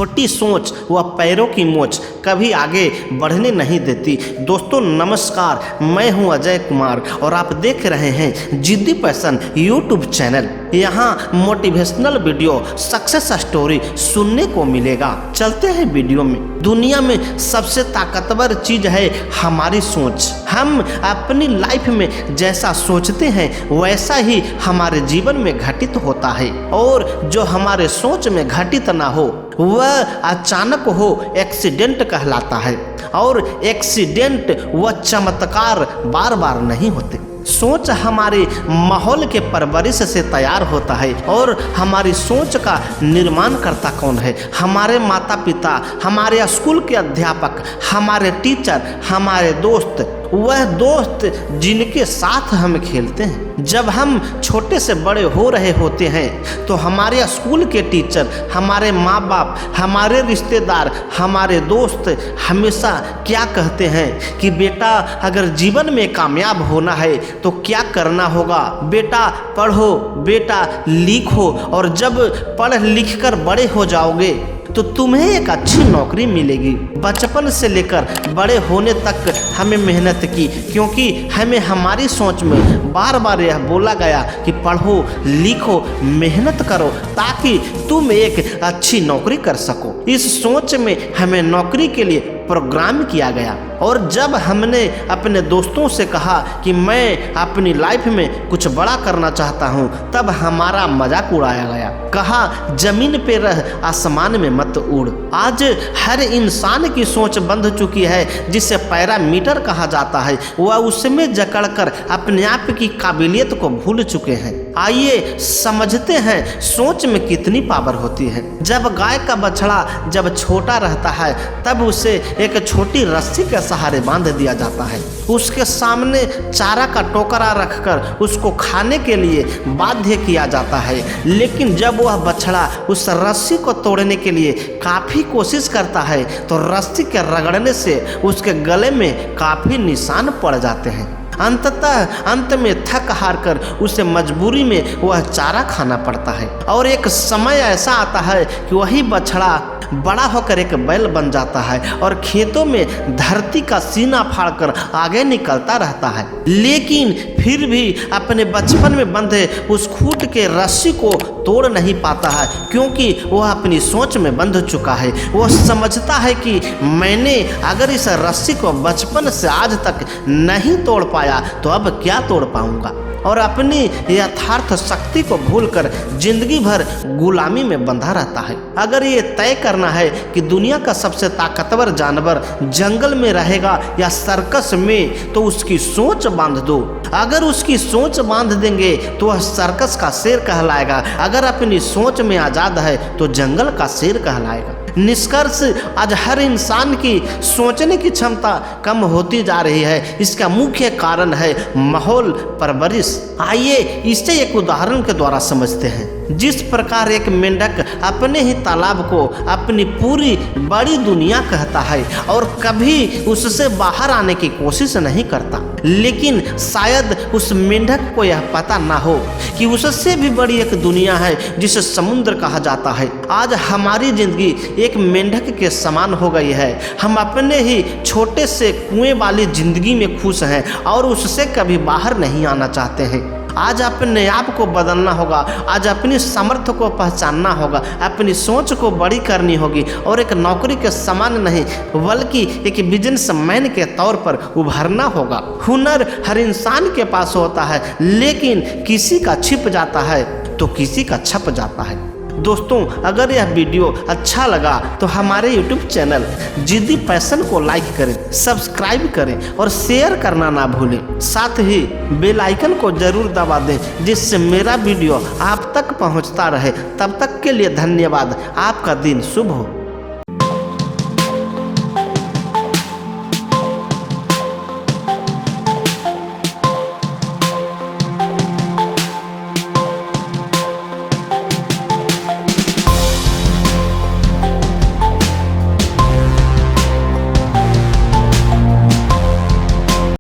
छोटी सोच व पैरों की मोच कभी आगे बढ़ने नहीं देती। दोस्तों नमस्कार, मैं हूं अजय कुमार और आप देख रहे हैं जिद्दी पैशन यूट्यूब चैनल। यहाँ मोटिवेशनल वीडियो, सक्सेस स्टोरी सुनने को मिलेगा। चलते हैं वीडियो में। दुनिया में सबसे ताकतवर चीज है हमारी सोच। हम अपनी लाइफ में जैसा सोचते हैं वैसा ही हमारे जीवन में घटित होता है, और जो हमारे सोच में घटित ना हो वह अचानक हो एक्सीडेंट कहलाता है, और एक्सीडेंट व चमत्कार बार बार नहीं होते। सोच हमारे माहौल के परवरिश से तैयार होता है, और हमारी सोच का निर्माण करता कौन है? हमारे माता पिता, हमारे स्कूल के अध्यापक, हमारे टीचर, हमारे दोस्त, वह दोस्त जिनके साथ हम खेलते हैं। जब हम छोटे से बड़े हो रहे होते हैं तो हमारे स्कूल के टीचर, हमारे माँ बाप, हमारे रिश्तेदार, हमारे दोस्त हमेशा क्या कहते हैं कि बेटा अगर जीवन में कामयाब होना है तो क्या करना होगा? बेटा पढ़ो, बेटा लिखो, और जब पढ़ लिख कर बड़े हो जाओगे तो तुम्हें एक अच्छी नौकरी मिलेगी। बचपन से लेकर बड़े होने तक हमें मेहनत की, क्योंकि हमें हमारी सोच में बार बार यह बोला गया कि पढ़ो लिखो मेहनत करो ताकि तुम एक अच्छी नौकरी कर सको। इस सोच में हमें नौकरी के लिए प्रोग्राम किया गया, और जब हमने अपने दोस्तों से कहा कि मैं अपनी लाइफ में कुछ बड़ा करना चाहता हूँ, तब हमारा मजाक उड़ाया गया। कहा जमीन पे रह आसमान में मत उड़। आज हर इंसान की सोच बंध चुकी है जिसे पैरामीटर कहा जाता है। वह उसमें जकड़कर अपने आप की काबिलियत को भूल चुके हैं। आइए समझते हैं सोच में कितनी पावर होती है। जब गाय का बछड़ा जब छोटा रहता है तब उसे एक छोटी रस्सी के सहारे बांध दिया जाता है। उसके सामने चारा का टोकरा रखकर उसको खाने के लिए बाध्य किया जाता है, लेकिन जब वह बछड़ा उस रस्सी को तोड़ने के लिए काफी कोशिश करता है तो रस्सी के रगड़ने से उसके गले में काफी निशान पड़ जाते हैं। अंततः अंत में थक हार कर उसे मजबूरी में वह चारा खाना पड़ता है, और एक समय ऐसा आता है कि वही बछड़ा बड़ा होकर एक बैल बन जाता है और खेतों में धरती का सीना फाड़कर आगे निकलता रहता है, लेकिन फिर भी अपने बचपन में बंधे उस खूंट के रस्सी को तोड़ नहीं पाता है, क्योंकि वह अपनी सोच में बंध चुका है। वह समझता है कि मैंने अगर इस रस्सी को बचपन से आज तक नहीं तोड़ पाया तो अब क्या तोड़ पाऊंगा, और अपनी यथार्थ शक्ति को भूलकर जिंदगी भर गुलामी में बंधा रहता है। अगर ये तय करना है कि दुनिया का सबसे ताकतवर जानवर जंगल में रहेगा या सर्कस में, तो उसकी सोच बांध दो। अगर उसकी सोच बांध देंगे तो वह सर्कस का शेर कहलाएगा, अगर अपनी सोच में आजाद है तो जंगल का शेर कहलाएगा। निष्कर्ष, आज हर इंसान की सोचने की क्षमता कम होती जा रही है। इसका मुख्य कारण है माहौल परवरिश। आइए इसे एक उदाहरण के द्वारा समझते हैं। जिस प्रकार एक मेंढक अपने ही तालाब को अपनी पूरी बड़ी दुनिया कहता है और कभी उससे बाहर आने की कोशिश नहीं करता, लेकिन शायद उस मेंढक को यह पता ना हो कि उससे भी बड़ी एक दुनिया है जिसे समुद्र कहा जाता है। आज हमारी जिंदगी एक मेंढक के समान हो गई है। हम अपने ही छोटे से कुएं वाली जिंदगी में खुश हैं और उससे कभी बाहर नहीं आना चाहते हैं। आज अपने आप को बदलना होगा, आज अपनी सामर्थ्य को पहचानना होगा, अपनी सोच को बड़ी करनी होगी, और एक नौकरी के समान नहीं बल्कि एक बिजनेसमैन के तौर पर उभरना होगा। हुनर हर इंसान के पास होता है, लेकिन किसी का छिप जाता है तो किसी का छप जाता है। दोस्तों अगर यह वीडियो अच्छा लगा तो हमारे YouTube चैनल जिद्दी पैशन को लाइक करें, सब्सक्राइब करें और शेयर करना ना भूलें। साथ ही बेल आइकन को जरूर दबा दें जिससे मेरा वीडियो आप तक पहुंचता रहे। तब तक के लिए धन्यवाद। आपका दिन शुभ हो।